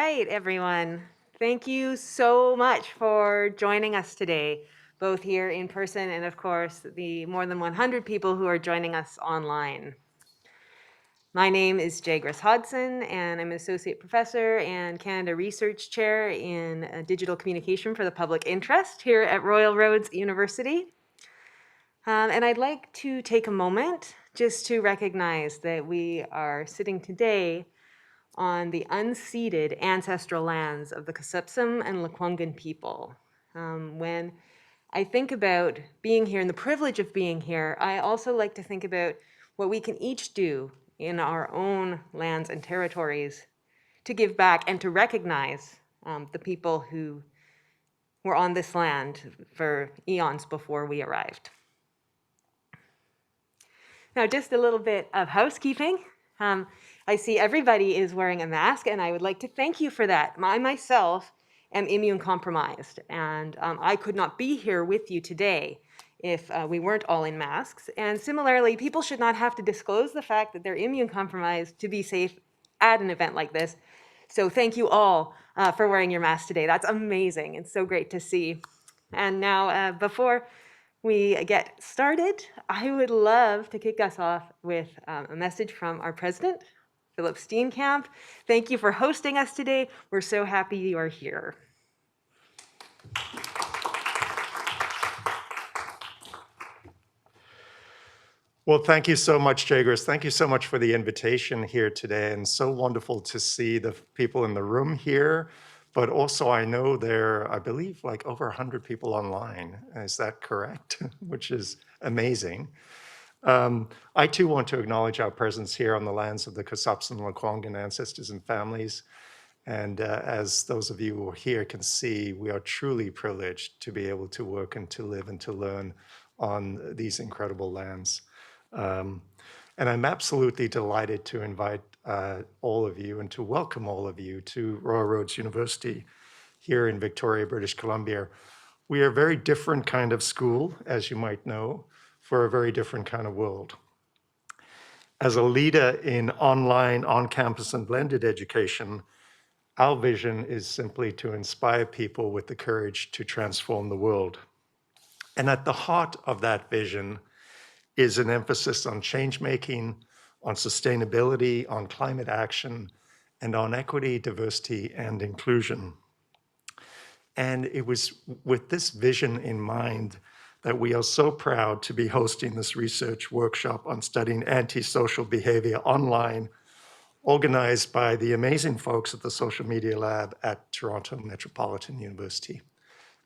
right, everyone. Thank you so much for joining us today, both here in person and, of course, the more than 100 people who are joining us online. My name is Jaigris Hodson, and I'm an associate professor and Canada Research Chair in digital communication for the public interest here at Royal Roads University. And I'd like to take a moment just to recognize that we are sitting today on the unceded ancestral lands of the Kasupsum and Lekwungen people. When I think about being here and the privilege of being here, I also like to think about what we can each do in our own lands and territories to give back and to recognize the people who were on this land for eons before we arrived. Now, just a little bit of housekeeping. I see everybody is wearing a mask, and I would like to thank you for that. I myself am immune compromised, and I could not be here with you today if we weren't all in masks. And similarly, people should not have to disclose the fact that they're immune compromised to be safe at an event like this. So thank you all for wearing your mask today. That's amazing and so great to see. And now, before we get started, I would love to kick us off with a message from our president, Philip Steenkamp. Thank you for hosting us today. We're so happy you are here. Well, thank you so much, Jaigris. Thank you so much for the invitation here today, and so wonderful to see the people in the room here. But also, I know there, I believe, like over 100 people online. Is that correct? Which is amazing. I too want to acknowledge our presence here on the lands of the Kasupsum and Lekwungen ancestors and families. And as those of you who are here can see, we are truly privileged to be able to work and to live and to learn on these incredible lands. And I'm absolutely delighted to invite all of you and to welcome all of you to Royal Roads University here in Victoria, British Columbia. We are a very different kind of school, as you might know, for a very different kind of world. As a leader in online, on-campus, and blended education, our vision is simply to inspire people with the courage to transform the world. And at the heart of that vision is an emphasis on change-making, on sustainability, on climate action, and on equity, diversity, and inclusion. And it was with this vision in mind that we are so proud to be hosting this research workshop on studying antisocial behavior online, organized by the amazing folks at the Social Media Lab at Toronto Metropolitan University.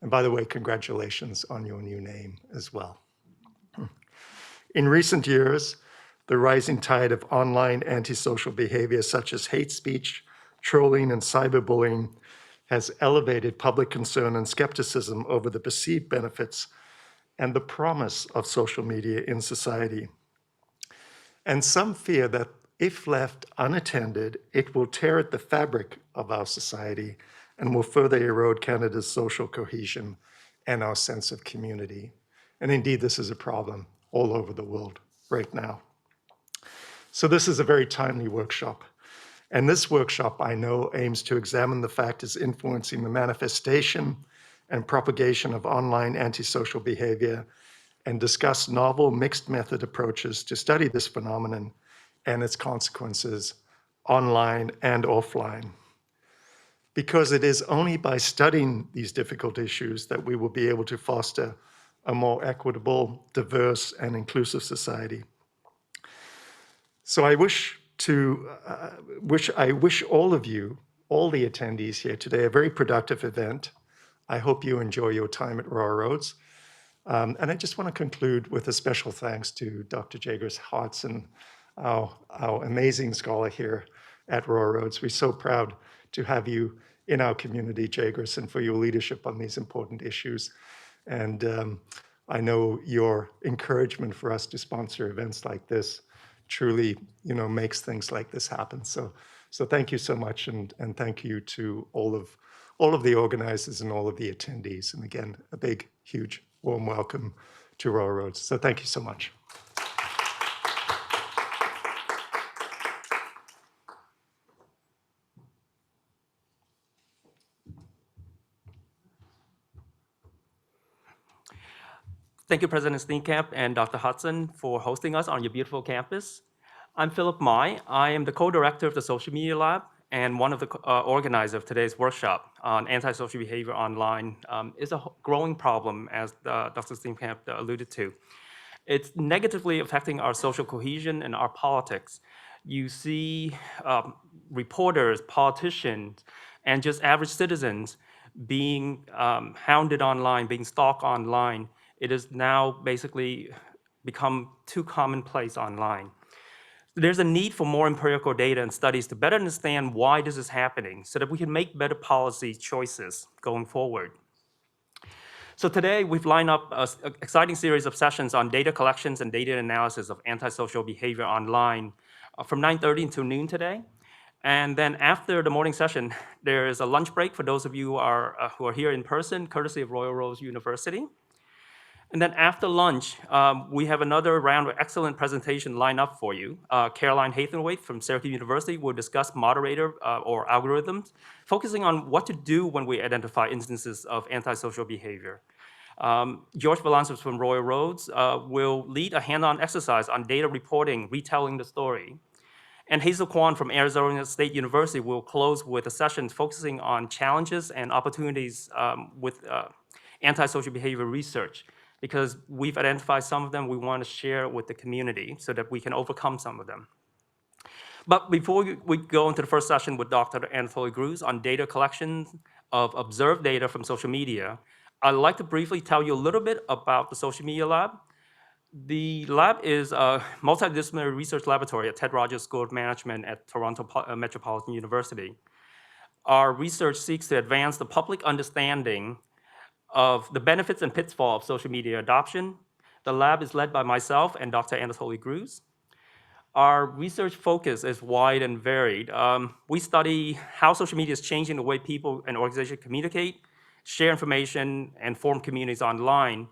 And by the way, congratulations on your new name as well. In recent years, the rising tide of online antisocial behavior such as hate speech, trolling, and cyberbullying has elevated public concern and skepticism over the perceived benefits and the promise of social media in society. And some fear that if left unattended, it will tear at the fabric of our society and will further erode Canada's social cohesion and our sense of community. And indeed, this is a problem all over the world right now. So this is a very timely workshop. And this workshop, I know, aims to examine the factors influencing the manifestation and propagation of online antisocial behavior and discuss novel mixed method approaches to study this phenomenon and its consequences online and offline. Because it is only by studying these difficult issues that we will be able to foster a more equitable, diverse, and inclusive society. So I wish all of you, all the attendees here today, a very productive event. I hope you enjoy your time at Royal Roads. And I just want to conclude with a special thanks to Dr. Jaigris Hodson, our amazing scholar here at Royal Roads. We're so proud to have you in our community, Jaigris, and for your leadership on these important issues. And I know your encouragement for us to sponsor events like this truly, makes things like this happen. So thank you so much, and thank you to all of the organizers and all of the attendees. And again, a big, huge, warm welcome to Royal Roads. So thank you so much. Thank you, President Steenkamp and Dr. Hodson, for hosting us on your beautiful campus. I'm Philip Mai. I am the co-director of the Social Media Lab and one of the organizers of today's workshop on antisocial behavior online. Is a growing problem, as Dr. Steenkamp alluded to. It's negatively affecting our social cohesion and our politics. You see reporters, politicians, and just average citizens being hounded online, being stalked online. It has now basically become too commonplace online. There's a need for more empirical data and studies to better understand why this is happening so that we can make better policy choices going forward. So today we've lined up an exciting series of sessions on data collections and data analysis of antisocial behavior online from 9:30 until noon today. And then after the morning session, there is a lunch break for those of you who are here in person, courtesy of Royal Road University. And then after lunch, we have another round of excellent presentation lined up for you. Caroline Haythornthwaite from Syracuse University will discuss moderator or algorithms, focusing on what to do when we identify instances of antisocial behavior. George Valances from Royal Roads will lead a hands-on exercise on data reporting, retelling the story. And Hazel Kwan from Arizona State University will close with a session focusing on challenges and opportunities with antisocial behavior research, because we've identified some of them we want to share with the community so that we can overcome some of them. But before we go into the first session with Dr. Anatoliy Gruzd on data collection of observed data from social media, I'd like to briefly tell you a little bit about the Social Media Lab. The lab is a multidisciplinary research laboratory at Ted Rogers School of Management at Toronto Metropolitan University. Our research seeks to advance the public understanding of the benefits and pitfalls of social media adoption. The lab is led by myself and Dr. Anatoliy Gruzd. Our research focus is wide and varied. We study how social media is changing the way people and organizations communicate, share information, and form communities online.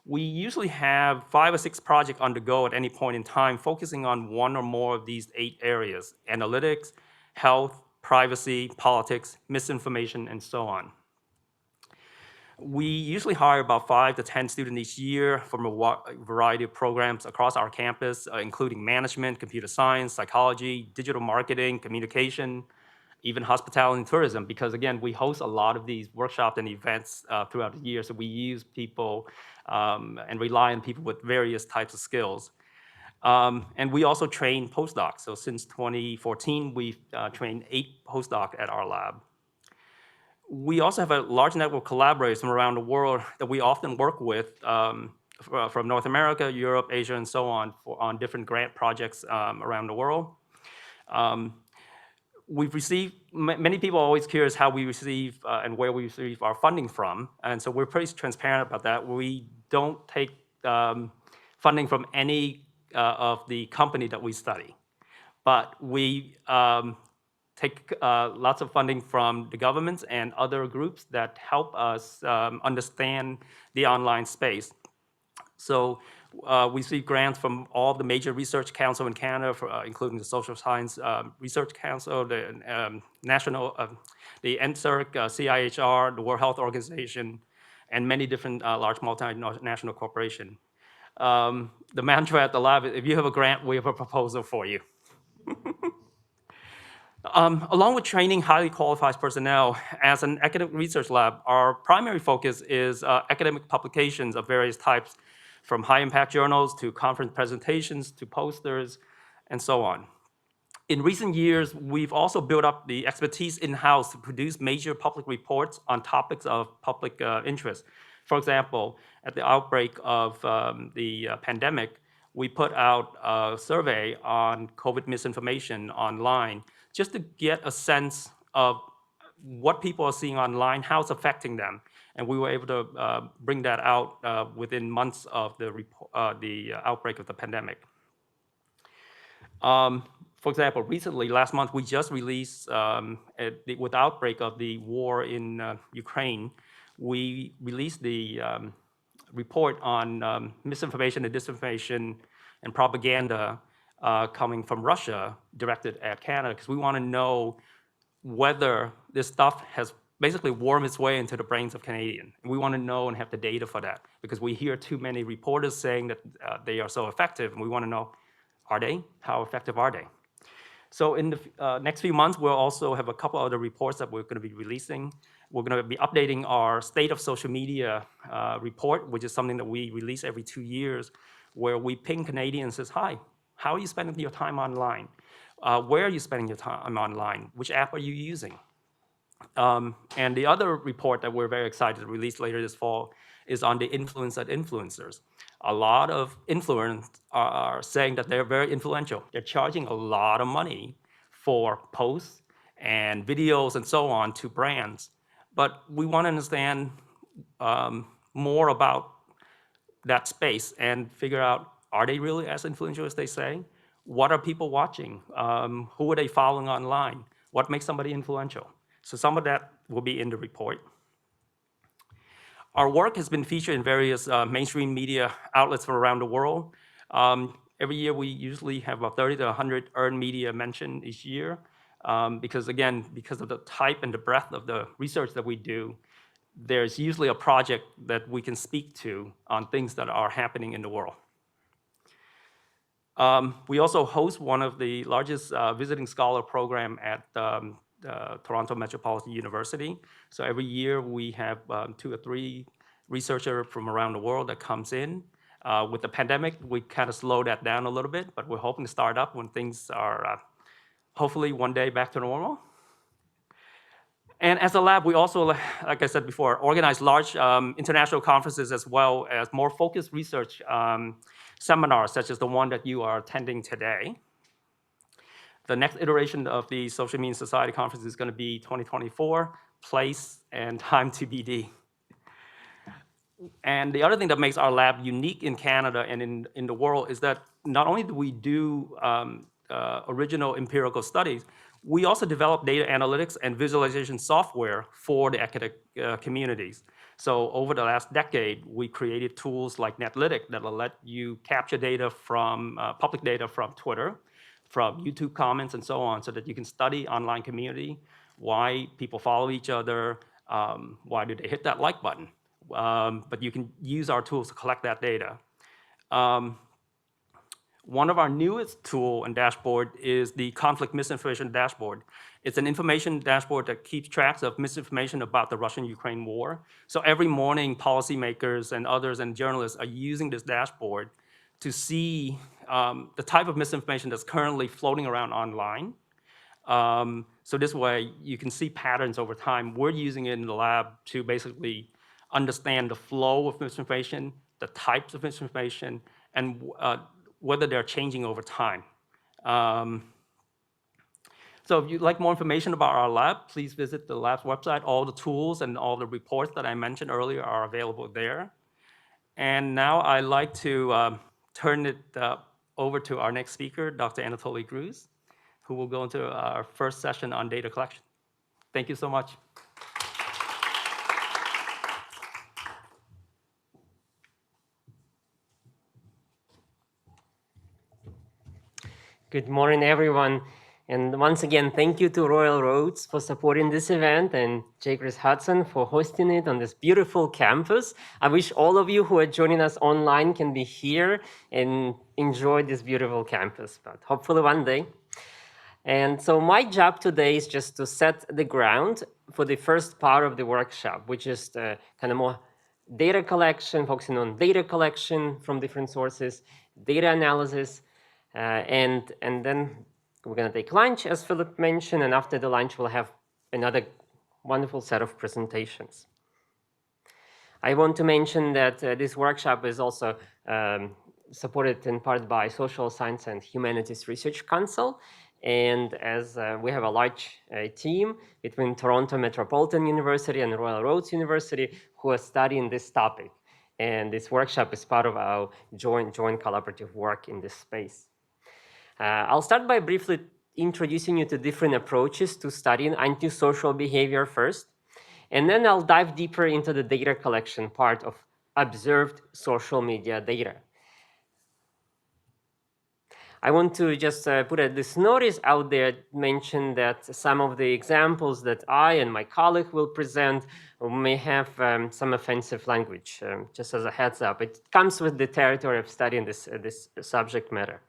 We usually have 5 or 6 projects on the go at any point in time, focusing on one or more of these 8 areas: analytics, health, privacy, politics, misinformation, and so on. We usually hire about 5 to 10 students each year from a variety of programs across our campus, including management, computer science, psychology, digital marketing, communication, even hospitality and tourism, because again, we host a lot of these workshops and events throughout the year, so we use people and rely on people with various types of skills. And we also train postdocs. So since 2014, we've trained 8 postdocs at our lab. We also have a large network of collaborators from around the world that we often work with from North America, Europe, Asia, and so on on different grant projects around the world. We've received, many people are always curious how we receive and where we receive our funding from, and so we're pretty transparent about that. We don't take funding from any of the company that we study, but we take lots of funding from the governments and other groups that help us understand the online space. So we see grants from all the major research councils in Canada, including the Social Science Research Council, the National, the NSERC, CIHR, the World Health Organization, and many different large multinational corporations. The mantra at the lab is, if you have a grant, we have a proposal for you. Along with training highly qualified personnel, as an academic research lab, our primary focus is academic publications of various types, from high-impact journals to conference presentations to posters, and so on. In recent years, we've also built up the expertise in-house to produce major public reports on topics of public interest. For example, at the outbreak of the pandemic, we put out a survey on COVID misinformation online, just to get a sense of what people are seeing online, how it's affecting them. And we were able to bring that out within months of the outbreak of the pandemic. For example, recently, last month, we just released, with the outbreak of the war in Ukraine, we released the report on misinformation and disinformation and propaganda coming from Russia directed at Canada, because we want to know whether this stuff has basically worm its way into the brains of Canadians. We want to know and have the data for that because we hear too many reporters saying that they are so effective, and we want to know, are they? How effective are they? So in the next few months, we'll also have a couple other reports that we're going to be releasing. We're going to be updating our State of Social Media report, which is something that we release every 2 years, where we ping Canadians and says, hi, how are you spending your time online? Where are you spending your time online? Which app are you using? And the other report that we're very excited to release later this fall is on the influence of influencers. A lot of influencers are saying that they're very influential. They're charging a lot of money for posts and videos and so on to brands. But we want to understand more about that space and figure out, are they really as influential as they say? What are people watching? Who are they following online? What makes somebody influential? So some of that will be in the report. Our work has been featured in various mainstream media outlets from around the world. Every year, we usually have about 30 to 100 earned media mentioned each year. Because again, because of the type and the breadth of the research that we do, there's usually a project that we can speak to on things that are happening in the world. We also host one of the largest visiting scholar program at Toronto Metropolitan University. So every year we have 2 or 3 researchers from around the world that comes in. With the pandemic, we kind of slowed that down a little bit, but we're hoping to start up when things are hopefully one day back to normal. And as a lab, we also, like I said before, organize large international conferences as well as more focused research seminars, such as the one that you are attending today. The next iteration of the Social Media Society Conference is going to be 2024, place and time TBD. And the other thing that makes our lab unique in Canada and in the world is that not only do we do original empirical studies, we also develop data analytics and visualization software for the academic communities. So over the last decade, we created tools like Netlytic that will let you capture data from public data from Twitter, from YouTube comments and so on, so that you can study online community, why people follow each other, why do they hit that like button. But you can use our tools to collect that data. One of our newest tool and dashboard is the conflict misinformation dashboard. It's an information dashboard that keeps track of misinformation about the Russian-Ukraine war. So every morning, policymakers and others and journalists are using this dashboard to see the type of misinformation that's currently floating around online. So this way, you can see patterns over time. We're using it in the lab to basically understand the flow of misinformation, the types of misinformation, and whether they're changing over time. So if you'd like more information about our lab, please visit the lab's website. All the tools and all the reports that I mentioned earlier are available there. And now I'd like to turn it over to our next speaker, Dr. Anatoliy Gruzd, who will go into our first session on data collection. Thank you so much. Good morning, everyone. And once again, thank you to Royal Roads for supporting this event and Jaigris Hodson for hosting it on this beautiful campus. I wish all of you who are joining us online can be here and enjoy this beautiful campus, but hopefully one day. And so my job today is just to set the ground for the first part of the workshop, which is kind of more data collection, focusing on data collection from different sources, data analysis, and then we're going to take lunch, as Philip mentioned, and after the lunch, we'll have another wonderful set of presentations. I want to mention that this workshop is also supported in part by Social Science and Humanities Research Council. And as we have a large team between Toronto Metropolitan University and Royal Roads University who are studying this topic. And this workshop is part of our joint collaborative work in this space. I'll start by briefly introducing you to different approaches to studying antisocial behavior first, and then I'll dive deeper into the data collection part of observed social media data. I want to just put this notice out there, mention that some of the examples that I and my colleague will present may have some offensive language, just as a heads up. It comes with the territory of studying this subject matter.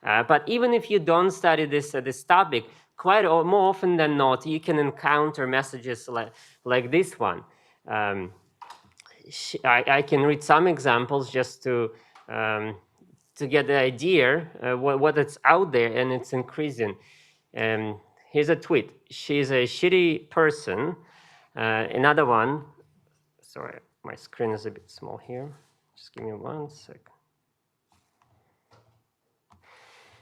But even if you don't study this topic, more often than not, you can encounter messages like this one. I can read some examples just to get the idea what it's out there, and it's increasing. Here's a tweet. She's a shitty person. Another one. Sorry, my screen is a bit small here. Just give me 1 sec.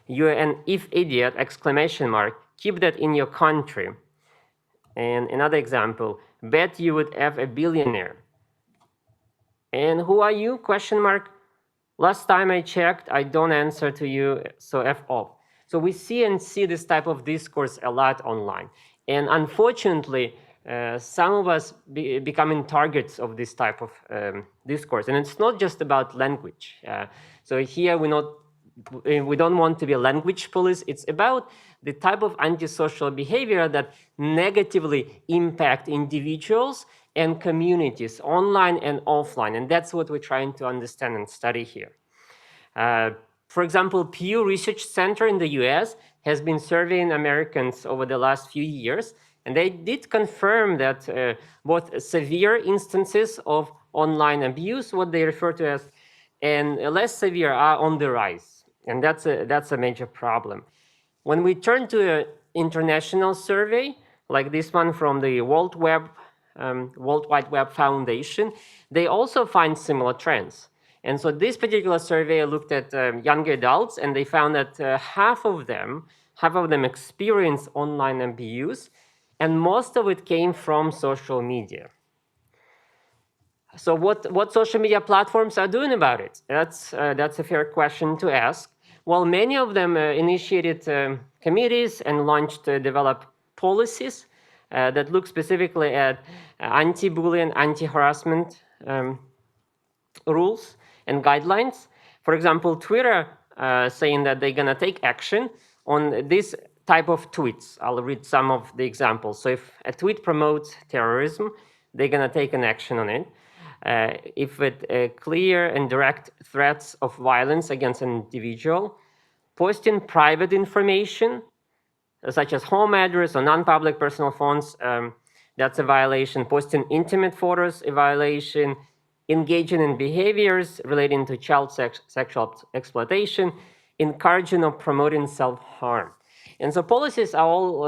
You're an if idiot, exclamation mark. Keep that in your country. And another example. Bet you would have a billionaire. And who are you? Question mark. Last time I checked, I don't answer to you, so F off. So we see this type of discourse a lot online. And unfortunately, some of us becoming targets of this type of discourse. And it's not just about language. So here we don't want to be language police. It's about the type of antisocial behavior that negatively impact individuals and communities, online and offline. And that's what we're trying to understand and study here. For example, Pew Research Center in the US has been surveying Americans over the last few years, and they did confirm that both severe instances of online abuse, what they refer to as, and less severe are on the rise. And that's a major problem. When we turn to an international survey, like this one from the World Wide Web Foundation, they also find similar trends. And so this particular survey looked at younger adults, and they found that half of them experience online abuse, and most of it came from social media. So what social media platforms are doing about it? That's a fair question to ask. Well, many of them initiated committees and launched developed policies that look specifically at anti-bullying, anti-harassment rules and guidelines. For example, Twitter saying that they're gonna take action on this type of tweets. I'll read some of the examples. So if a tweet promotes terrorism, they're gonna take an action on it. If it clear and direct threats of violence against an individual, posting private information, such as home address or non-public personal phones, that's a violation. Posting intimate photos, a violation. Engaging in behaviors relating to child sexual exploitation, encouraging or promoting self-harm. And so policies are all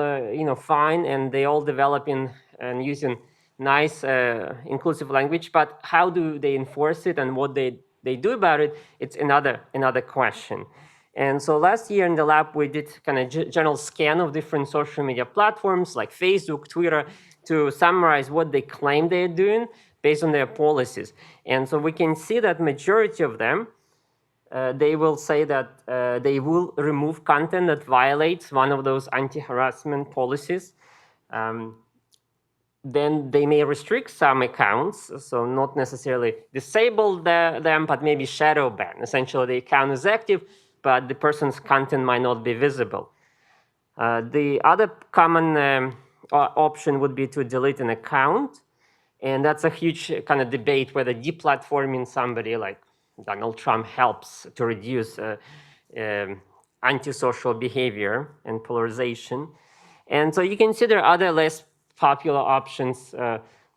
fine, and they all developing and using nice inclusive language, but how do they enforce it and what they do about it, it's another question. And so last year in the lab, we did kind of general scan of different social media platforms like Facebook, Twitter, to summarize what they claim they're doing based on their policies. And so we can see that majority of them, they will say that they will remove content that violates one of those anti-harassment policies. Then they may restrict some accounts, so not necessarily disable them, but maybe shadow ban. Essentially, the account is active, but the person's content might not be visible. The other common option would be to delete an account. And that's a huge kind of debate whether deplatforming somebody like Donald Trump helps to reduce antisocial behavior and polarization. And so you consider other less popular options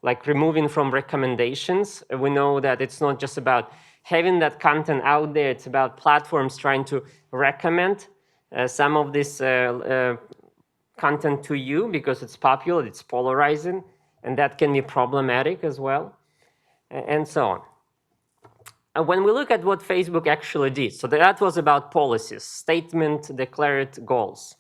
like removing from recommendations. We know that it's not just about having that content out there, it's about platforms trying to recommend some of this content to you because it's popular, it's polarizing, and that can be problematic as well, and so on. When we look at what Facebook actually did, so that was about policies, statement, declared goals.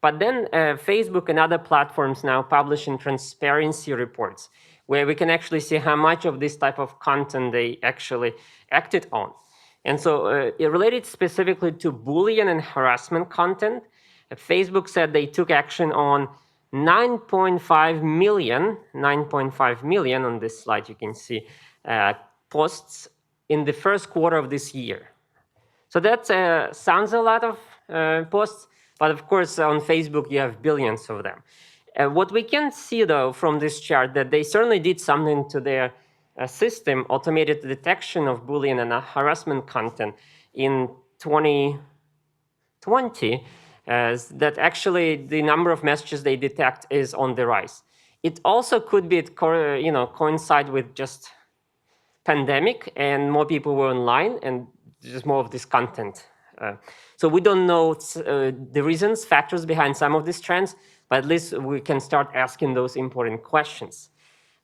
But then Facebook and other platforms now publishing transparency reports where we can actually see how much of this type of content they actually acted on. And so it related specifically to bullying and harassment content. Facebook said they took action on 9.5 million on this slide, you can see posts in the first quarter of this year. So that sounds a lot of posts, but of course on Facebook you have billions of them. What we can see though from this chart that they certainly did something to their system, automated detection of bullying and harassment content in 2020, that actually the number of messages they detect is on the rise. It also could be, coincide with just pandemic and more people were online and just more of this content. So we don't know the reasons, factors behind some of these trends, but at least we can start asking those important questions.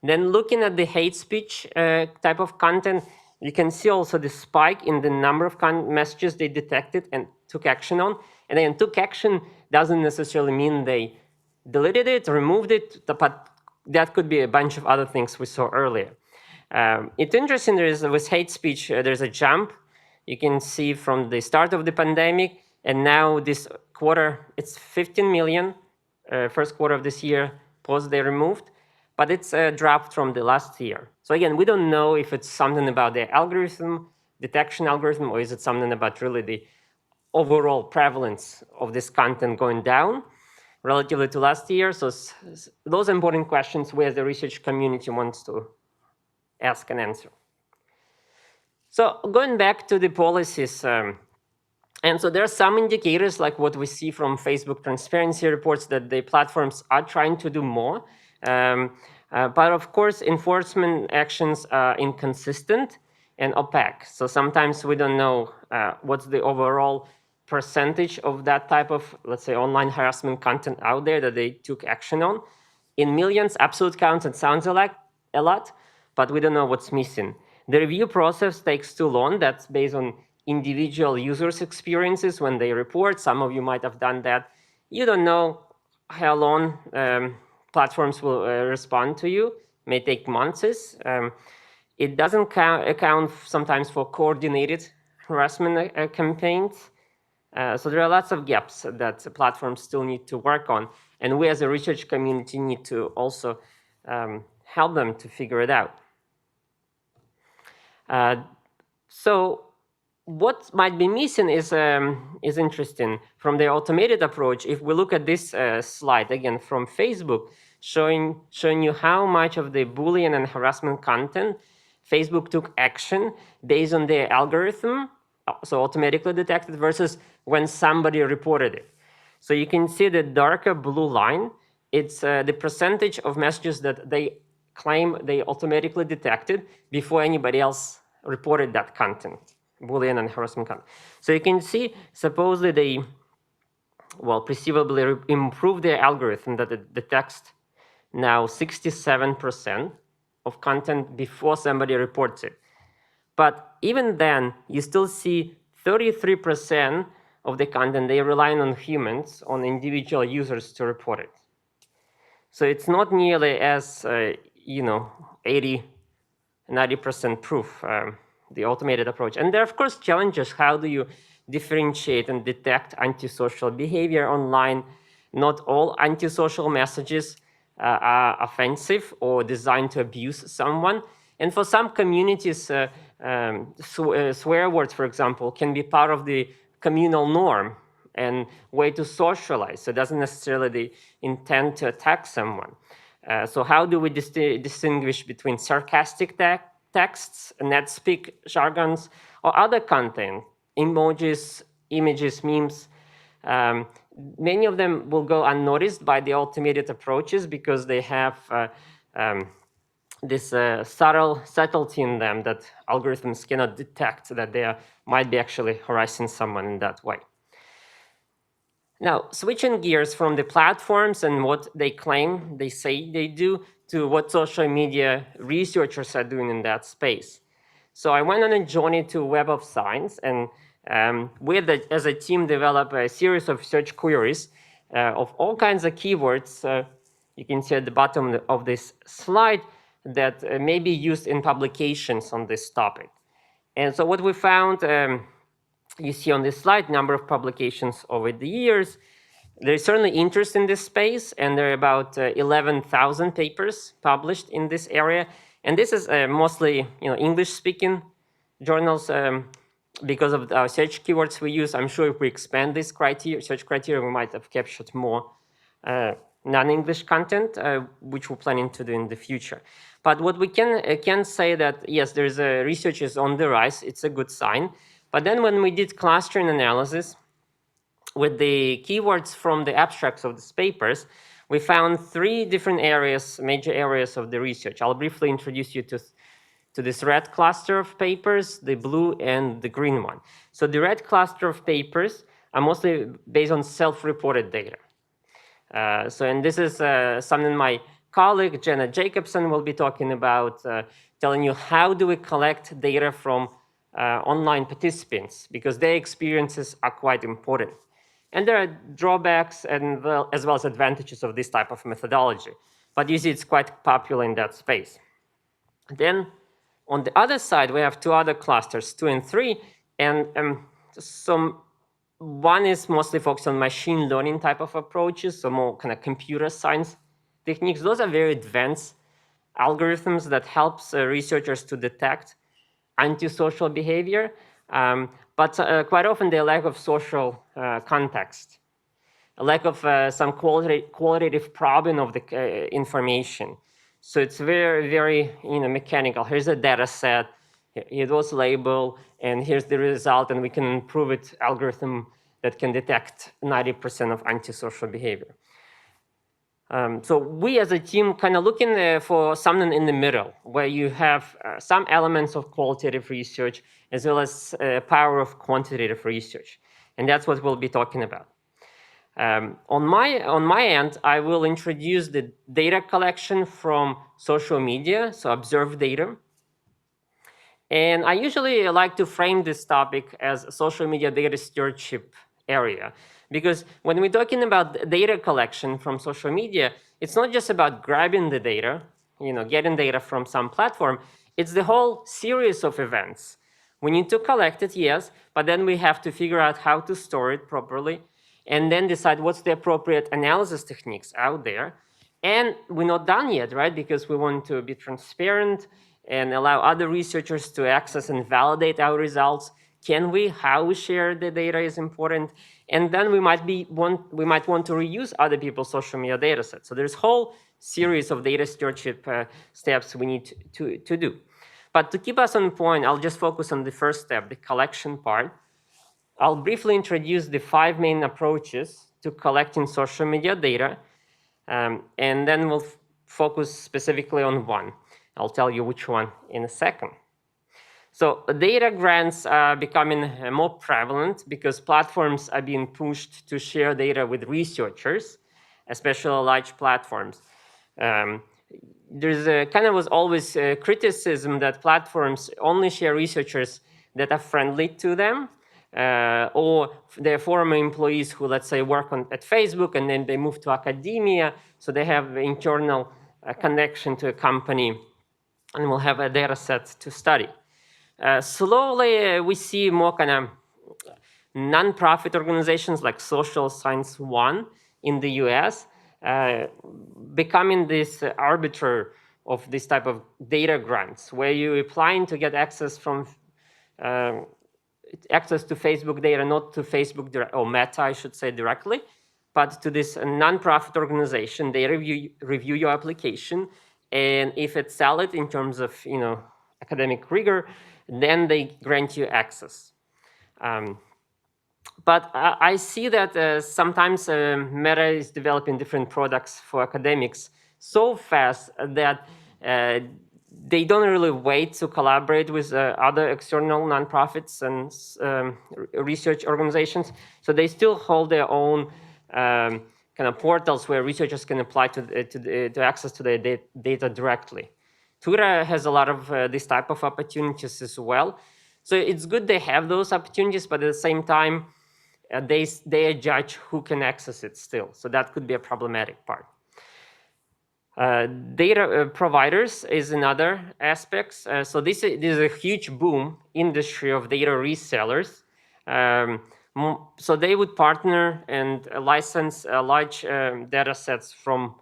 Then looking at the hate speech type of content, you can see also the spike in the number of messages they detected and took action on. And again, took action doesn't necessarily mean they deleted it, removed it, but that could be a bunch of other things we saw earlier. It's interesting, with hate speech, there's a jump. You can see from the start of the pandemic, and now this quarter, it's 15 million, first quarter of this year, posts they removed, but it's dropped from the last year. So again, we don't know if it's something about the algorithm, detection algorithm, or is it something about really the overall prevalence of this content going down relatively to last year. So those important questions where the research community wants to ask and answer. So going back to the policies, and so there are some indicators like what we see from Facebook transparency reports that the platforms are trying to do more. But of course, enforcement actions are inconsistent and opaque. So sometimes we don't know what's the overall percentage of that type of, let's say, online harassment content out there that they took action on. In millions, absolute counts, it sounds a lot, but we don't know what's missing. The review process takes too long. That's based on individual users' experiences when they report. Some of you might have done that. You don't know how long platforms will respond to you. It may take months. It doesn't account sometimes for coordinated harassment campaigns. So there are lots of gaps that platforms still need to work on. And we as a research community need to also help them to figure it out. So what might be missing is interesting. From the automated approach, if we look at this slide, again, from Facebook, showing you how much of the bullying and harassment content Facebook took action based on their algorithm, so automatically detected, versus when somebody reported it. So you can see the darker blue line. It's the percentage of messages that they claim they automatically detected before anybody else reported that content, bullying and harassment content. So you can see, supposedly they, perceivably improved their algorithm that it detects now 67% of content before somebody reports it. But even then, you still see 33% of the content, they rely on humans, on individual users to report it. So it's not nearly as, 80, 90% proof, the automated approach. And there are, of course, challenges. How do you differentiate and detect antisocial behavior online? Not all antisocial messages are offensive or designed to abuse someone. And for some communities, swear words, for example, can be part of the communal norm and way to socialize. So it doesn't necessarily intend to attack someone. So how do we distinguish between sarcastic texts, net speak jargons, or other content, emojis, images, memes? Many of them will go unnoticed by the automated approaches because they have this subtlety in them that algorithms cannot detect that they might be actually harassing someone in that way. Now, switching gears from the platforms and what they claim, they say they do, to what social media researchers are doing in that space. So I went on a journey to Web of Science, and we, as a team, developed a series of search queries of all kinds of keywords. You can see at the bottom of this slide that may be used in publications on this topic. And so what we found, you see on this slide, number of publications over the years. There is certainly interest in this space, and there are about 11,000 papers published in this area. And this is mostly English-speaking journals. because of our search keywords we use. I'm sure if we expand this search criteria, we might have captured more non-English content, which we're planning to do in the future. But what we can say that, yes, there's research is on the rise. It's a good sign. But then when we did clustering analysis with the keywords from the abstracts of these papers, we found 3 different areas, major areas of the research. I'll briefly introduce you to this red cluster of papers, the blue and the green one. So the red cluster of papers are mostly based on self-reported data. And this is something my colleague, Jenna Jacobson, will be talking about, telling you how do we collect data from online participants, because their experiences are quite important. And there are drawbacks and as well as advantages of this type of methodology. But you see it's quite popular in that space. Then on the other side, we have 2 other clusters, 2 and 3, and one is mostly focused on machine learning type of approaches, so more kind of computer science techniques. Those are very advanced algorithms that helps researchers to detect antisocial behavior, but quite often they lack of social context, a lack of some qualitative probing of the information. So it's very, very mechanical. Here's a data set, it was labeled, and here's the result, and we can improve it algorithm that can detect 90% of antisocial behavior. So we as a team kind of looking for something in the middle, where you have some elements of qualitative research as well as power of quantitative research. And that's what we'll be talking about. On my end, I will introduce the data collection from social media, so observed data. And I usually like to frame this topic as a social media data stewardship area, because when we're talking about data collection from social media, it's not just about grabbing the data, getting data from some platform. It's the whole series of events. We need to collect it, yes, but then we have to figure out how to store it properly, and then decide what's the appropriate analysis techniques out there. And we're not done yet, right? Because we want to be transparent and allow other researchers to access and validate our results. Can we? How we share the data is important. And then we might want to reuse other people's social media data sets. So there's a whole series of data stewardship steps we need to do. But to keep us on point, I'll just focus on the first step, the collection part. I'll briefly introduce the 5 main approaches to collecting social media data, and then we'll focus specifically on one. I'll tell you which one in a second. So data grants are becoming more prevalent because platforms are being pushed to share data with researchers, especially large platforms. There's was always criticism that platforms only share researchers that are friendly to them, or their former employees who, let's say, work at Facebook and then they move to academia, so they have internal connection to a company and will have a data set to study. Slowly, we see more kind of non-profit organizations like Social Science One in the US becoming this arbiter of this type of data grants, where you're applying to get access from access to Facebook data, not to Facebook or Meta, I should say, directly, but to this non-profit organization. They review your application, and if it's solid in terms of academic rigor, then they grant you access. But I see that sometimes Meta is developing different products for academics so fast that they don't really wait to collaborate with other external nonprofits and research organizations. So they still hold their own kind of portals where researchers can apply to access to their data directly. Twitter has a lot of this type of opportunities as well. So it's good they have those opportunities, but at the same time, they judge who can access it still. So that could be a problematic part. Data providers is another aspect. So this is a huge boom industry of data resellers. So they would partner and license large data sets from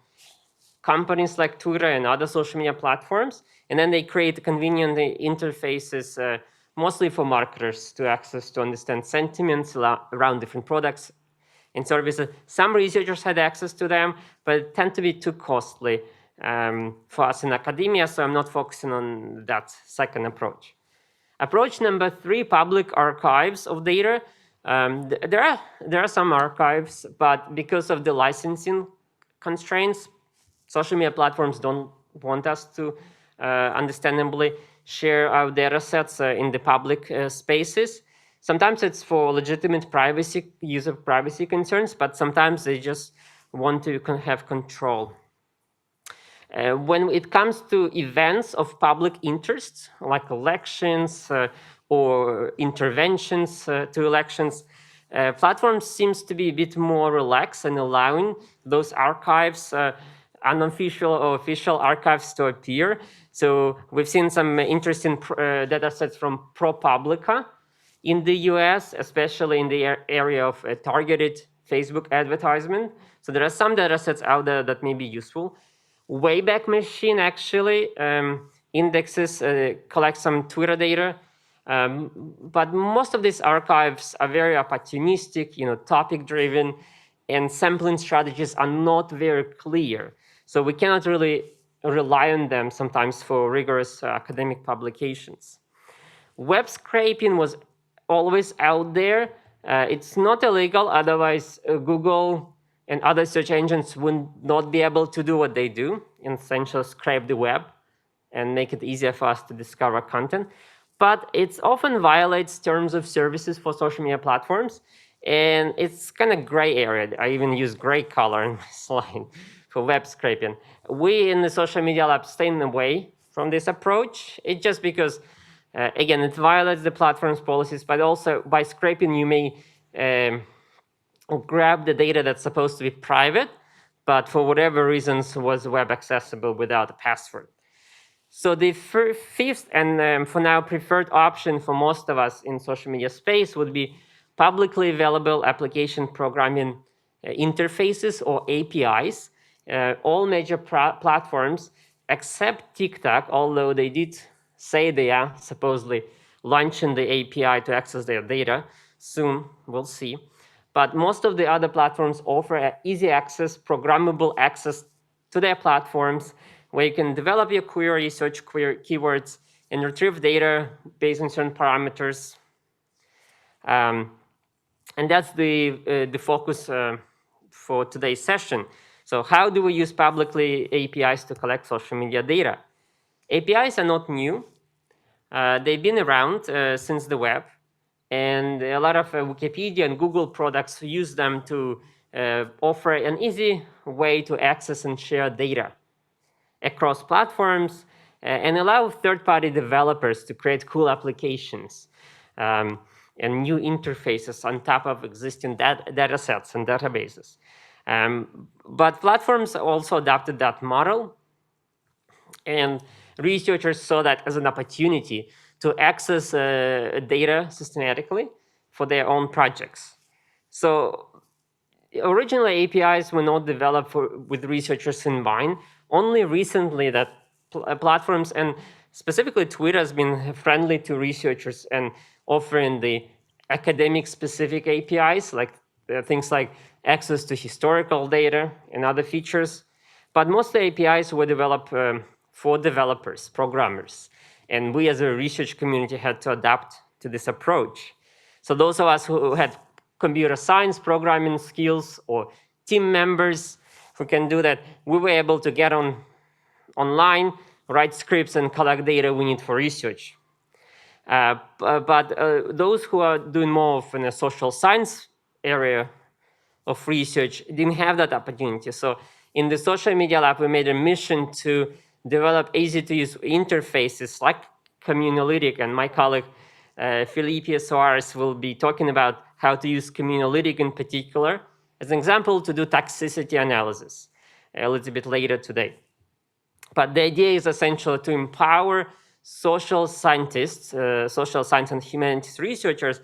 companies like Twitter and other social media platforms, and then they create convenient interfaces mostly for marketers to access to understand sentiments around different products and services. Some researchers had access to them, but it tend to be too costly for us in academia, so I'm not focusing on that second approach. Approach number 3, public archives of data. There are some archives, but because of the licensing constraints, social media platforms don't want us to understandably share our data sets in the public spaces. Sometimes it's for legitimate user privacy concerns, but sometimes they just want to have control. When it comes to events of public interest, like elections or interventions to elections, platforms seems to be a bit more relaxed and allowing those archives, unofficial or official archives, to appear. So we've seen some interesting data sets from ProPublica in the US, especially in the area of targeted Facebook advertisement. So there are some data sets out there that may be useful. Wayback Machine actually indexes, collects some Twitter data, but most of these archives are very opportunistic, topic-driven, and sampling strategies are not very clear. So we cannot really rely on them sometimes for rigorous academic publications. Web scraping was always out there. It's not illegal, otherwise Google and other search engines would not be able to do what they do, essentially scrape the web and make it easier for us to discover content. But it often violates terms of services for social media platforms, and it's kind of gray area. I even use gray color in my slide for web scraping. We in the social media lab stay away from this approach. It's just because, again, it violates the platform's policies, but also by scraping, you may grab the data that's supposed to be private, but for whatever reasons was web accessible without a password. So the fifth and for now preferred option for most of us in social media space would be publicly available application programming interfaces or APIs. All major platforms except TikTok, although they did say they are supposedly launching the API to access their data soon, we'll see. But most of the other platforms offer easy access, programmable access to their platforms, where you can develop your query, search keywords, and retrieve data based on certain parameters. And that's the focus for today's session. So how do we use publicly APIs to collect social media data? APIs are not new. They've been around since the web. And a lot of Wikipedia and Google products use them to offer an easy way to access and share data across platforms and allow third-party developers to create cool applications and new interfaces on top of existing data sets and databases. But platforms also adopted that model, and researchers saw that as an opportunity to access data systematically for their own projects. So originally, APIs were not developed with researchers in mind. Only recently that platforms, and specifically Twitter, has been friendly to researchers and offering the academic-specific APIs, like things like access to historical data and other features. But most APIs were developed for developers, programmers. And we as a research community had to adapt to this approach. So those of us who had computer science programming skills or team members who can do that, we were able to get online, write scripts, and collect data we need for research. But those who are doing more of in a social science area of research didn't have that opportunity. So in the social media lab, we made a mission to develop easy-to-use interfaces like Communalytic, and my colleague Felipe Soares will be talking about how to use Communalytic in particular as an example to do toxicity analysis a little bit later today. But the idea is essentially to empower social scientists, social science and humanities researchers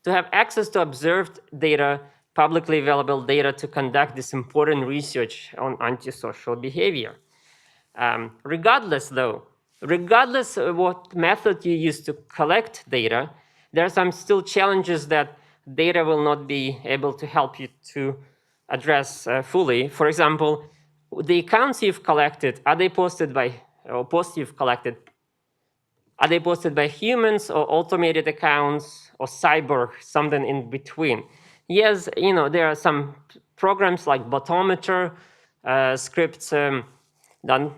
to have access to observed data, publicly available data, to conduct this important research on antisocial behavior. Regardless, though, regardless of what method you use to collect data, there are some still challenges that data will not be able to help you to address fully. For example, the accounts you've collected, are they posted by, or posts you've collected, are they posted by humans or automated accounts or cyborg, something in between? Yes, there are some programs like Botometer, scripts done,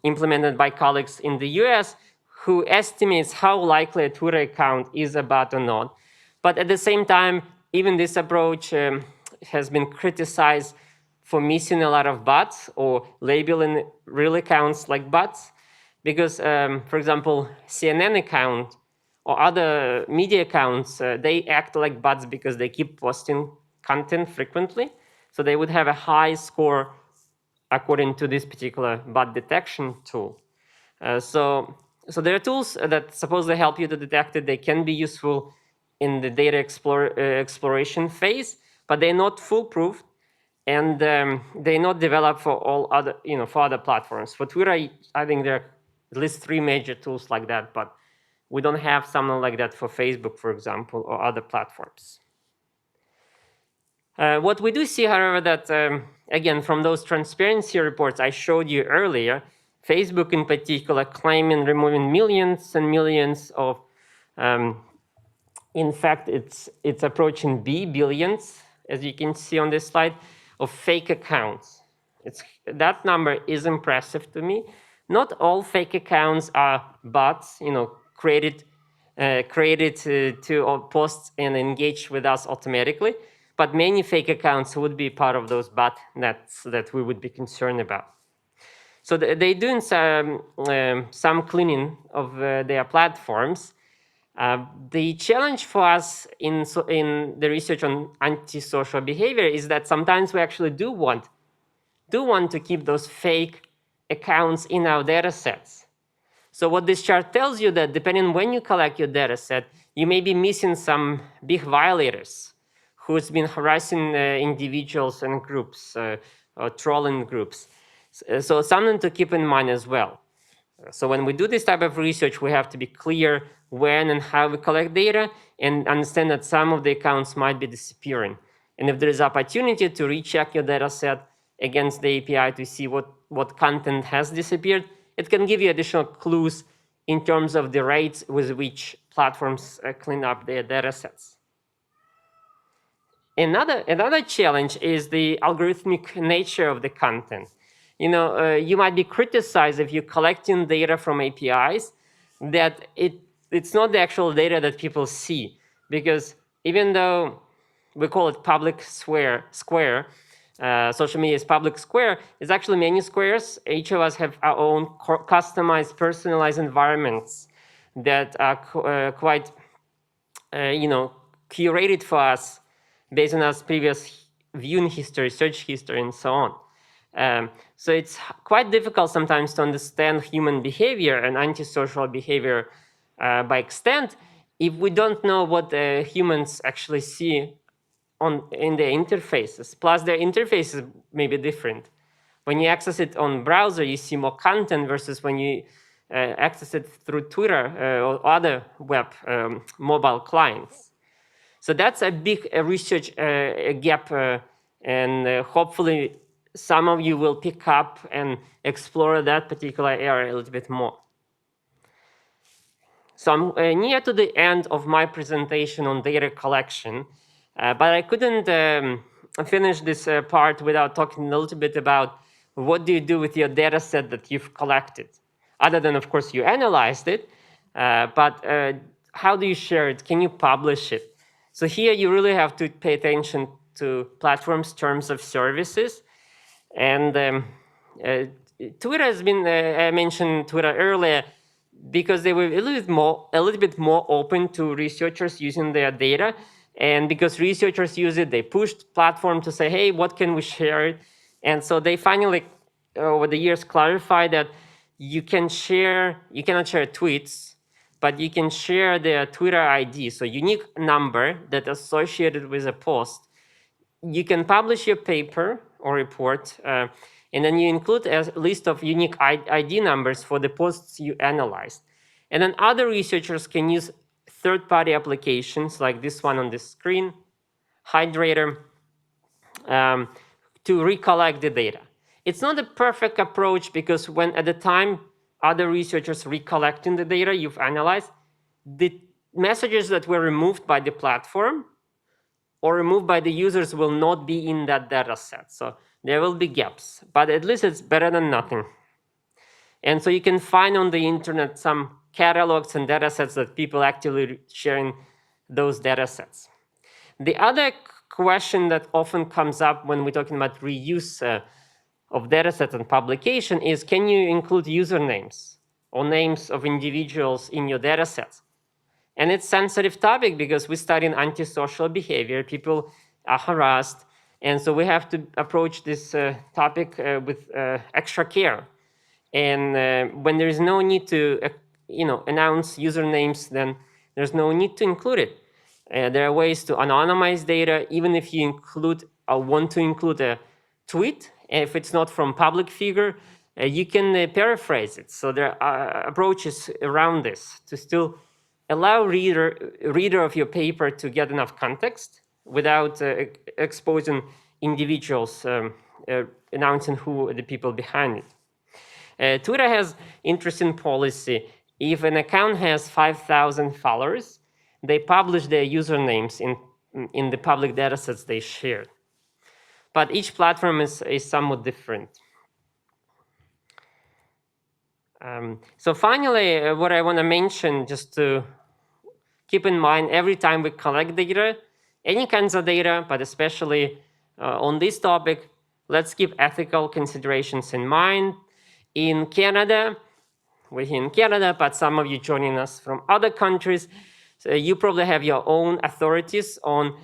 implemented by colleagues in the US who estimates how likely a Twitter account is a bot or not. But at the same time, even this approach has been criticized for missing a lot of bots or labeling real accounts like bots. Because, for example, CNN account or other media accounts, they act like bots because they keep posting content frequently. So they would have a high score according to this particular bot detection tool. So there are tools that supposedly help you to detect it. They can be useful in the data exploration phase, but they're not foolproof, and they're not developed for all other, for other platforms. For Twitter, I think there are at least 3 major tools like that, but we don't have something like that for Facebook, for example, or other platforms. What we do see, however, that, again, from those transparency reports I showed you earlier, Facebook in particular claiming removing millions and millions of, in fact, it's approaching billions, as you can see on this slide, of fake accounts. That number is impressive to me. Not all fake accounts are bots, created to post and engage with us automatically, but many fake accounts would be part of those bot nets that we would be concerned about. So they're doing some cleaning of their platforms. The challenge for us in the research on antisocial behavior is that sometimes we actually do want to keep those fake accounts in our data sets. So what this chart tells you that depending on when you collect your data set, you may be missing some big violators who's been harassing individuals and groups or trolling groups. So something to keep in mind as well. So when we do this type of research, we have to be clear when and how we collect data and understand that some of the accounts might be disappearing. And if there is opportunity to recheck your data set against the API to see what content has disappeared, it can give you additional clues in terms of the rates with which platforms clean up their data sets. Another challenge is the algorithmic nature of the content. You might be criticized if you're collecting data from APIs that it's not the actual data that people see, because even though we call it public square, social media is public square, it's actually many squares. Each of us have our own customized, personalized environments that are quite, curated for us based on our previous viewing history, search history, and so on. So it's quite difficult sometimes to understand human behavior and antisocial behavior by extent if we don't know what the humans actually see in their interfaces. Plus, their interfaces may be different. When you access it on browser, you see more content versus when you access it through Twitter or other web mobile clients. So that's a big research gap, and hopefully some of you will pick up and explore that particular area a little bit more. So I'm near to the end of my presentation on data collection, but I couldn't finish this part without talking a little bit about what do you do with your data set that you've collected. Other than, of course, you analyzed it, but how do you share it? Can you publish it? So here you really have to pay attention to platforms' terms of services. And Twitter has been, I mentioned Twitter earlier, because they were a little bit more open to researchers using their data. And because researchers use it, they pushed platform to say, hey, what can we share? And so they finally, over the years, clarified that you cannot share tweets, but you can share their Twitter ID, so unique number that's associated with a post. You can publish your paper or report, and And then you include a list of unique ID numbers for the posts you analyzed. And then other researchers can use third-party applications like this one on the screen, Hydrator, to recollect the data. It's not a perfect approach because when at the time other researchers recollecting the data you've analyzed, the messages that were removed by the platform or removed by the users will not be in that data set. So there will be gaps, but at least it's better than nothing. And so you can find on the internet some catalogs and data sets that people actively sharing those data sets. The other question that often comes up when we're talking about reuse of data sets and publication is, can you include usernames or names of individuals in your data sets? And it's a sensitive topic because we study antisocial behavior. People are harassed. And so we have to approach this topic with extra care. And when there's no need to announce usernames, then there's no need to include it. There are ways to anonymize data, even if you include or want to include a tweet. If it's not from public figure, you can paraphrase it. So there are approaches around this to still allow reader of your paper to get enough context without exposing individuals, announcing who are the people behind it. Twitter has interesting policy. If an account has 5,000 followers, they publish their usernames in the public datasets they shared. But each platform is somewhat different. So finally, what I want to mention, just to keep in mind, every time we collect data, any kinds of data, but especially on this topic, let's keep ethical considerations in mind. In Canada, we're here in Canada, but some of you joining us from other countries, so you probably have your own authorities on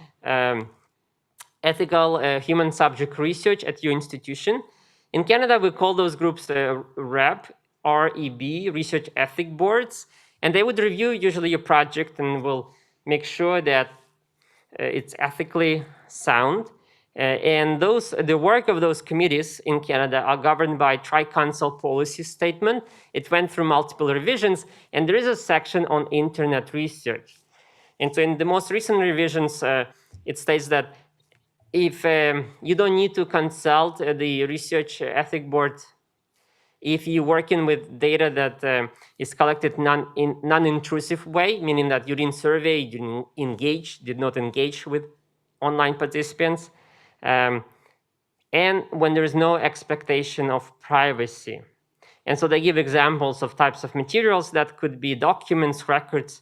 ethical human subject research at your institution. In Canada, we call those groups REB, R-E-B, Research Ethic Boards, and they would review usually your project and will make sure that it's ethically sound. And the work of those committees in Canada are governed by Tri-Council policy statement. It went through multiple revisions, and there is a section on internet research. And so in the most recent revisions, it states that if you don't need to consult the Research Ethic Board if you're working with data that is collected in non-intrusive way, meaning that you didn't survey, you did not engage with online participants, and when there is no expectation of privacy. And so they give examples of types of materials that could be documents, records,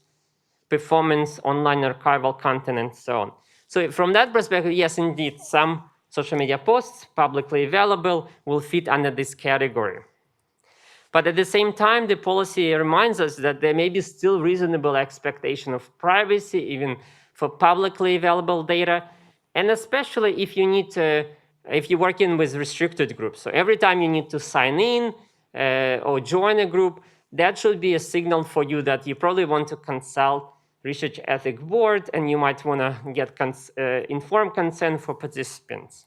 performance, online archival content, and so on. So from that perspective, yes, indeed, some social media posts publicly available will fit under this category. But at the same time, the policy reminds us that there may be still reasonable expectation of privacy, even for publicly available data, and especially if you need to, if you're working with restricted groups. So every time you need to sign in or join a group, that should be a signal for you that you probably want to consult Research Ethics Board, and you might want to get informed consent for participants.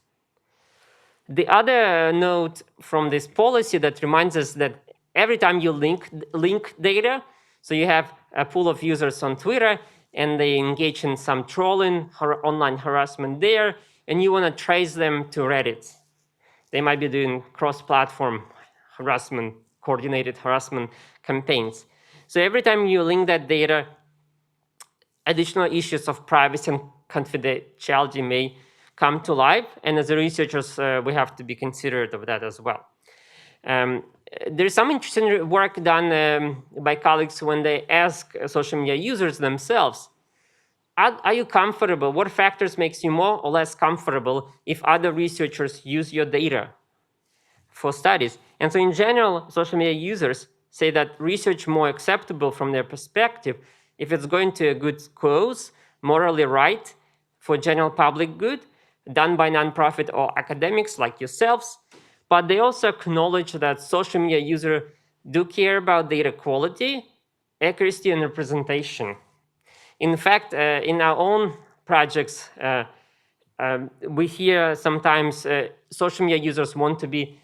The other note from this policy that reminds us that every time you link data, so you have a pool of users on Twitter, and they engage in some trolling, online harassment there, and you want to trace them to Reddit. They might be doing cross-platform harassment, coordinated harassment campaigns. So every time you link that data, additional issues of privacy and confidentiality may come to life, and as researchers, we have to be considerate of that as well. There's some interesting work done by colleagues when they ask social media users themselves, are you comfortable? What factors makes you more or less comfortable if other researchers use your data for studies? And so in general, social media users say that research more acceptable from their perspective if it's going to a good cause, morally right, for general public good, done by nonprofit or academics like yourselves. But they also acknowledge that social media users do care about data quality, accuracy, and representation. In fact, in our own projects, we hear sometimes social media users want to be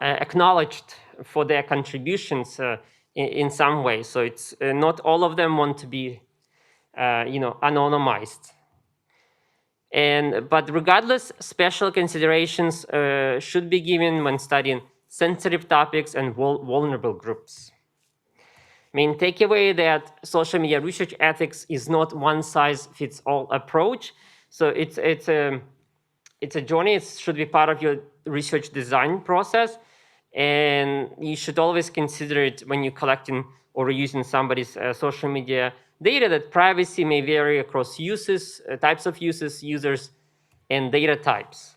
acknowledged for their contributions in some way. So it's not all of them want to be, anonymized. But regardless, special considerations should be given when studying sensitive topics and vulnerable groups. Main takeaway that social media research ethics is not one-size-fits-all approach. So it's a journey. It should be part of your research design process, and you should always consider it when you're collecting or using somebody's social media data, that privacy may vary across uses, types of uses, users, and data types.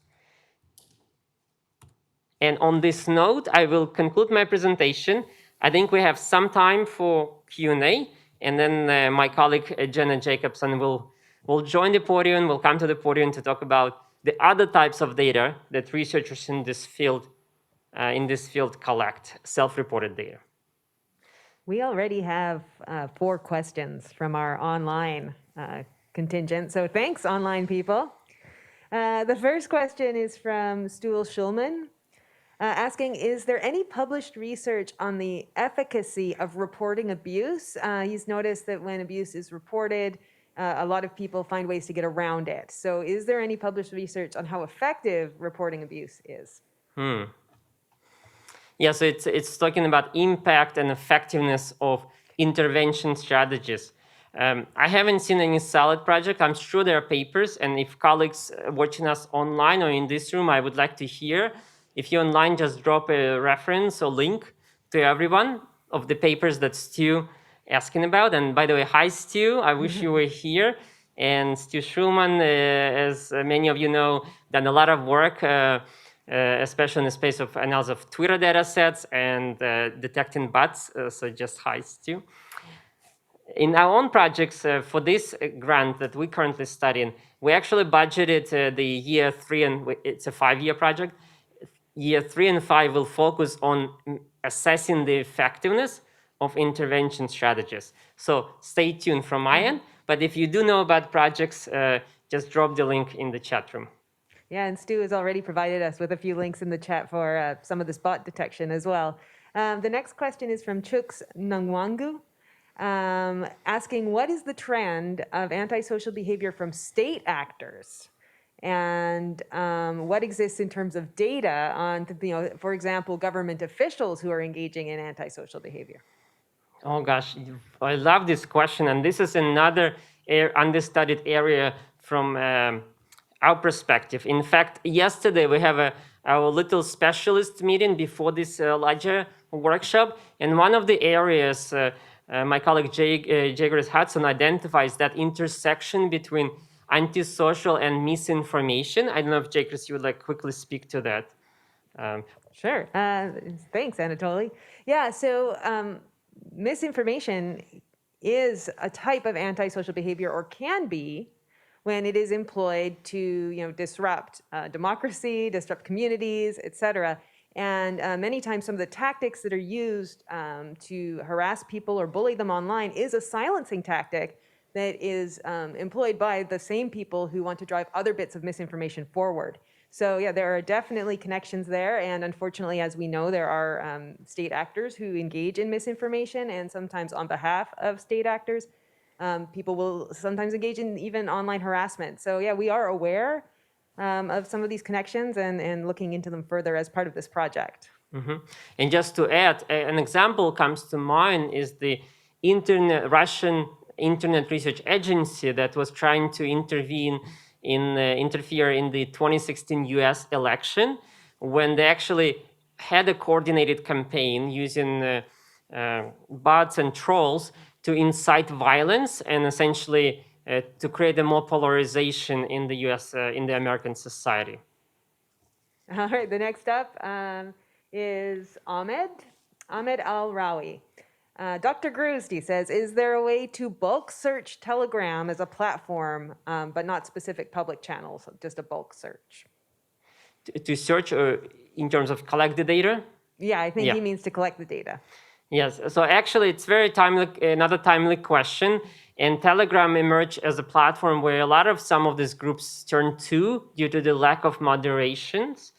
And on this note, I will conclude my presentation. I think we have some time for Q&A, and then my colleague Jenna Jacobson will join the podium, will come to the podium to talk about the other types of data that researchers in this field collect, self-reported data. We already have 4 questions from our online contingent, so thanks, online people. The first question is from Stuhl Schulman, asking, is there any published research on the efficacy of reporting abuse? He's noticed that when abuse is reported, a lot of people find ways to get around it. So is there any published research on how effective reporting abuse is? Yeah, so it's talking about impact and effectiveness of intervention strategies. I haven't seen any solid project. I'm sure there are papers, and if colleagues watching us online or in this room, I would like to hear. If you're online, just drop a reference or link to everyone of the papers that Stu asking about. And by the way, hi Stu, I wish you were here. And Stu Schulman, as many of you know, done a lot of work, especially in the space of analysis of Twitter data sets and detecting bots. So just hi Stu. In our own projects for this grant that we're currently studying, we actually budgeted the year 3, and it's a 5-year project. Year 3 and 5 will focus on assessing the effectiveness of intervention strategies. So stay tuned from my end, but if you do know about projects, just drop the link in the chat room. Yeah, and Stu has already provided us with a few links in the chat for some of this bot detection as well. The next question is from Chuks Nangwangu, asking, what is the trend of antisocial behavior from state actors? And what exists in terms of data on, for example, government officials who are engaging in antisocial behavior? Oh gosh, I love this question, and this is another understudied area from our perspective. In fact, yesterday we have our little specialist meeting before this larger workshop, and one of the areas my colleague Jaigris Hodson identifies that intersection between antisocial and misinformation. I don't know if Jaigris, you would like quickly speak to that. Sure. Thanks, Anatoly. Yeah, so misinformation is a type of antisocial behavior, or can be, when it is employed to disrupt democracy, disrupt communities, etc. And many times some of the tactics that are used to harass people or bully them online is a silencing tactic that is employed by the same people who want to drive other bits of misinformation forward. So yeah, there are definitely connections there. And unfortunately, as we know, there are state actors who engage in misinformation, and sometimes on behalf of state actors, people will sometimes engage in even online harassment. So yeah, we are aware of some of these connections and looking into them further as part of this project. Mm-hmm. And just to add, an example comes to mind is the Russian Internet Research Agency that was trying to interfere in the 2016 US election, when they actually had a coordinated campaign using bots and trolls to incite violence and essentially to create a more polarization in the US, in the American society. All right, the next up is Ahmed Al-Rawi. Dr. Gruzd, he says, is there a way to bulk search Telegram as a platform, but not specific public channels, just a bulk search? To search in terms of collect the data? Yeah, I think he means to collect the data. Yes, so actually it's very timely, another timely question. And Telegram emerged as a platform where a lot of some of these groups turn to due to the lack of moderations.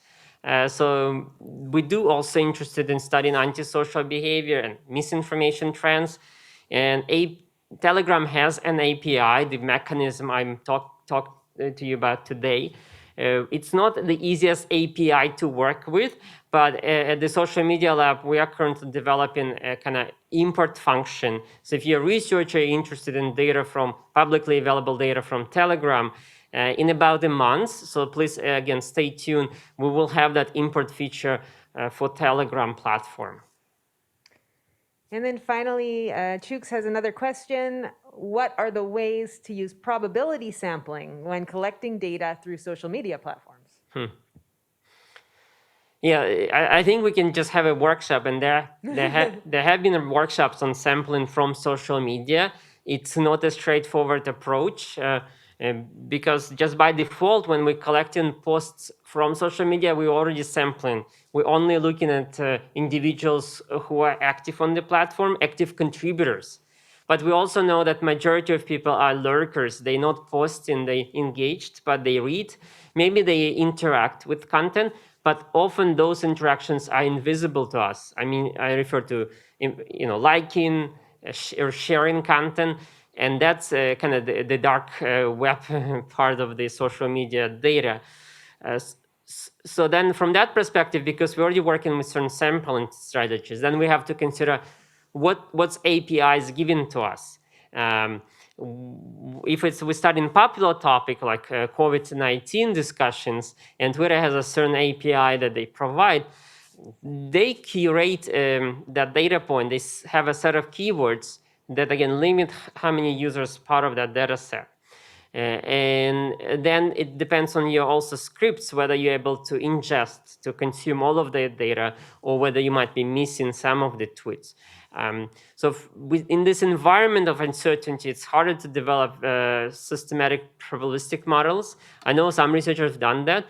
So we do also interested in studying antisocial behavior and misinformation trends. And Telegram has an API, the mechanism I'm talk to you about today. It's not the easiest API to work with, but at the Social Media Lab, we are currently developing a kind of import function. So if you're a researcher interested in data from publicly available data from Telegram, in about a month, so please, again, stay tuned. We will have that import feature for Telegram platform. And then finally, Chooks has another question. What are the ways to use probability sampling when collecting data through social media platforms? Yeah, I think we can just have a workshop, and there have been workshops on sampling from social media. It's not a straightforward approach because just by default, when we're collecting posts from social media, we're already sampling. We're only looking at individuals who are active on the platform, active contributors. But we also know that majority of people are lurkers. They not posting, they engaged, but they read. Maybe they interact with content, but often those interactions are invisible to us. I mean, I refer to liking or sharing content, and that's kind of the dark web part of the social media data. So then from that perspective, because we're already working with certain sampling strategies, then we have to consider what's APIs given to us. If we start in popular topic like COVID-19 discussions, and Twitter has a certain API that they provide, they curate that data point. They have a set of keywords that again limit how many users part of that data set. And then it depends on your also scripts, whether you're able to ingest, to consume all of the data, or whether you might be missing some of the tweets. So in this environment of uncertainty, it's harder to develop systematic probabilistic models. I know some researchers have done that.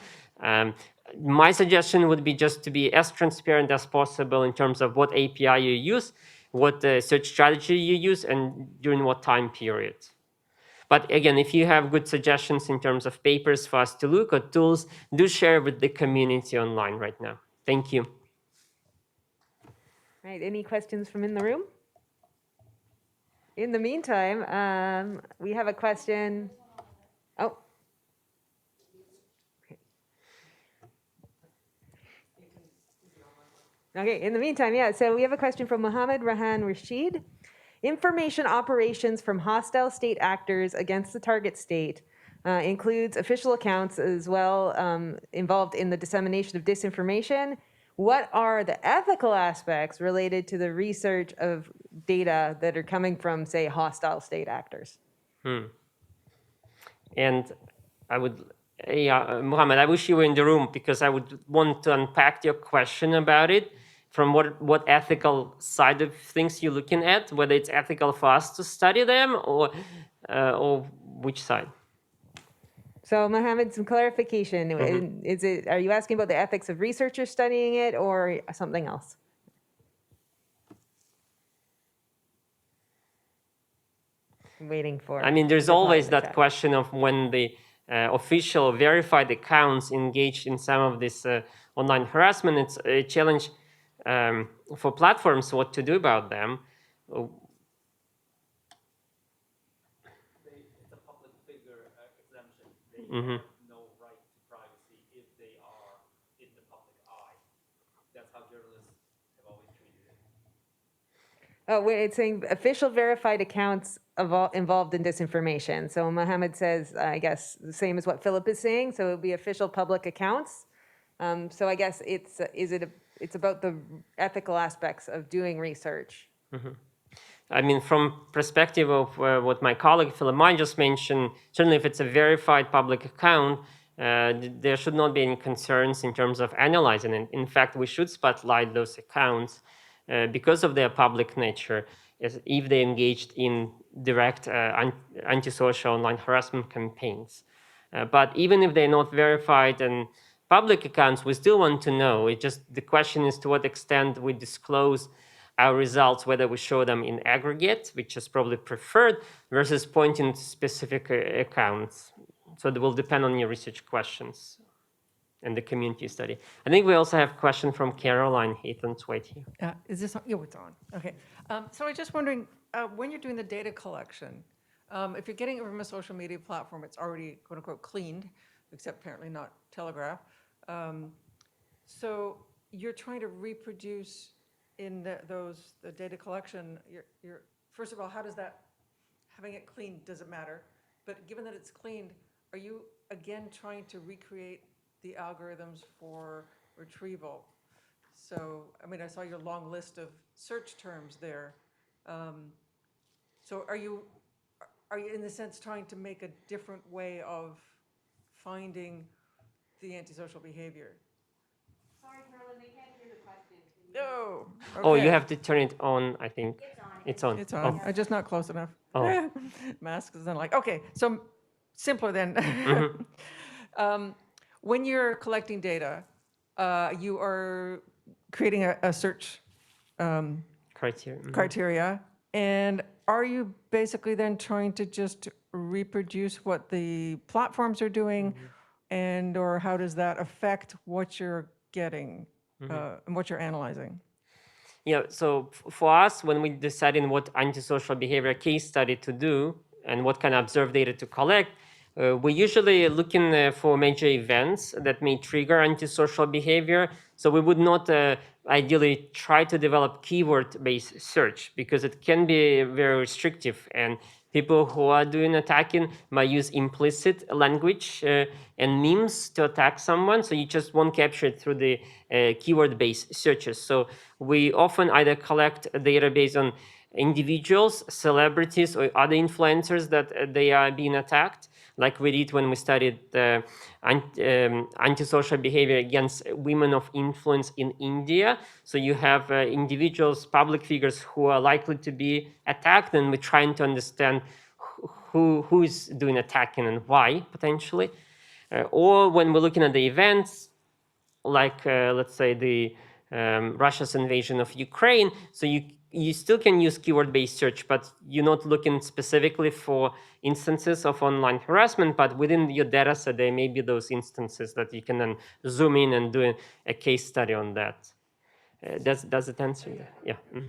My suggestion would be just to be as transparent as possible in terms of what API you use, what search strategy you use, and during what time period. But again, if you have good suggestions in terms of papers for us to look at tools, do share with the community online right now. Thank you. All right, any questions from in the room? In the meantime, we have a question. Oh. Okay, in the meantime, yeah, so we have a question from Mohammed Rahan Rashid. Information operations from hostile state actors against the target state includes official accounts as well involved in the dissemination of disinformation. What are the ethical aspects related to the research of data that are coming from, say, hostile state actors? And I would, Mohammed, I wish you were in the room because I would want to unpack your question about it from what ethical side of things you're looking at, whether it's ethical for us to study them or which side. So, Mohammed, some clarification. Are you asking about the ethics of researchers studying it or something else? I'm waiting for. I mean, there's always that question of when the official verified accounts engage in some of this online harassment. It's a challenge for platforms what to do about them. It's a public figure exemption. They have no right to privacy if they are in the public eye. That's how journalists have always treated it. Oh, wait, it's saying official verified accounts involved in disinformation. So Mohammed says, I guess, the same as what Philip is saying. So it would be official public accounts. So I guess it's about the ethical aspects of doing research. I mean, from perspective of what my colleague Philip Mai just mentioned, certainly if it's a verified public account, there should not be any concerns in terms of analyzing it. In fact, we should spotlight those accounts because of their public nature, if they engaged in direct antisocial online harassment campaigns. But even if they're not verified and public accounts, we still want to know. The question is to what extent we disclose our results, whether we show them in aggregate, which is probably preferred, versus pointing to specific accounts. So it will depend on your research questions. and the community study. I think we also have a question from Caroline Hayton's right here. Is this on? Yeah, it's on. Okay. So I was just wondering, when you're doing the data collection, if you're getting it from a social media platform, it's already quote unquote cleaned, except apparently not Telegraph. So you're trying to reproduce in the data collection. First of all, how does that, having it cleaned, does it matter? But given that it's cleaned, are you again trying to recreate the algorithms for retrieval? So, I mean, I saw your long list of search terms there. So are you in the sense trying to make a different way of finding the antisocial behavior? Sorry, Carolyn, they can't hear the question. No. Oh, you Okay. have to turn it on, I think. It's on. It's on. It's on. Oh. I'm just not close enough. Oh. Masks isn't like, okay, so simpler then. When you're collecting data, you are creating a search Criteria. criteria. And are you basically then trying to just reproduce what the platforms are doing? And or how does that affect what you're getting and what you're analyzing? Yeah, so for us, when we decided what antisocial behavior case study to do and what kind of observed data to collect, we're usually looking for major events that may trigger antisocial behavior. So we would not ideally try to develop keyword-based search because it can be very restrictive, and people who are doing attacking might use implicit language and memes to attack someone, so you just won't capture it through the keyword-based searches. So we often either collect data based on individuals, celebrities, or other influencers that they are being attacked, like we did when we studied antisocial behavior against women of influence in India. So you have individuals, public figures who are likely to be attacked, and we're trying to understand who is doing attacking and why, potentially. Or when we're looking at the events, like let's say the Russia's invasion of Ukraine, so you still can use keyword-based search, but you're not looking specifically for instances of online harassment, but within your data set, there may be those instances that you can then zoom in and do a case study on that. Does it answer that? Yeah.